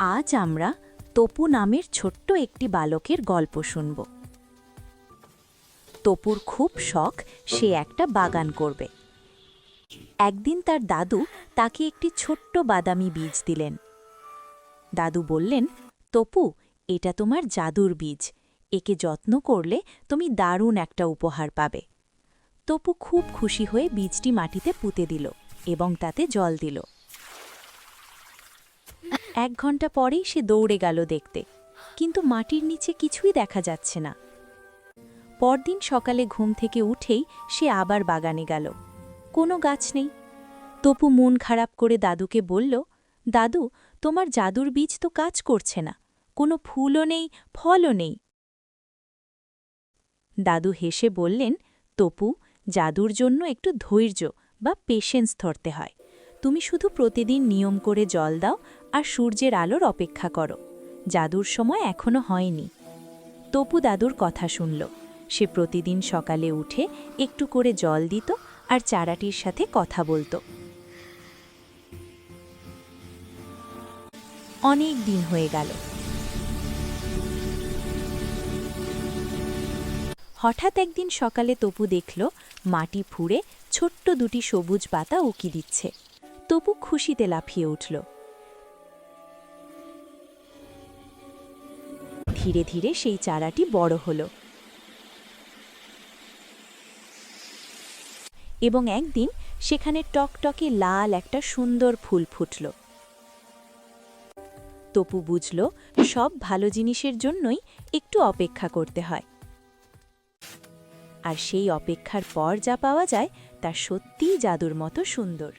আজ আমরা তপু নামের ছোট্ট একটি বালকের গল্প শুনব। তপুর খুব শখ সে একটা বাগান করবে। একদিন তার দাদু তাকে একটি ছোট্ট বাদামি বীজ দিলেন। দাদু বললেন, তপু, এটা তোমার জাদুর বীজ, একে যত্ন করলে তুমি দারুণ একটা উপহার পাবে। তপু খুব খুশি হয়ে বীজটি মাটিতে পুঁতে দিল এবং তাতে জল দিল। 1 ঘন্টা পরেই সে দৌড়ে গেল দেখতে, কিন্তু মাটির নিচে কিছুই দেখা যাচ্ছে না। পরদিন সকালে ঘুম থেকে উঠেই সে আবার বাগানে গেল, কোনো গাছ নেই। তপু মন খারাপ করে দাদুকে বলল, দাদু, তোমার জাদুর বীজ তো কাজ করছে না, কোনো ফুলও নেই, ফলও নেই। দাদু হেসে বললেন, তপু, জাদুর জন্য একটু ধৈর্য বা পেশেন্স ধরতে হয়। তুমি শুধু প্রতিদিন নিয়ম করে জল দাও আর সূর্যের আলোর অপেক্ষা করো। জাদুর সময় এখনো হয়নি। তপু দাদুর কথা শুনল। সে প্রতিদিন সকালে উঠে একটু করে জল দিত আর চারাটির সাথে কথা বলতো। অনেক দিন হয়ে গেল। হঠাৎ একদিন সকালে তপু দেখল মাটি ফুঁড়ে ছোট্ট দুটি সবুজ পাতা উকি দিচ্ছে। তপু খুশিতে লাফিয়ে উঠল। ধীরে ধীরে সেই চারাটি বড় হল এবং একদিন সেখানে টকটকে লাল একটা সুন্দর ফুল ফুটল। তপু বুঝল, সব ভালো জিনিসের জন্যই একটু অপেক্ষা করতে হয়, আর সেই অপেক্ষার পর যা পাওয়া যায় তা সত্যিই জাদুর মতো সুন্দর।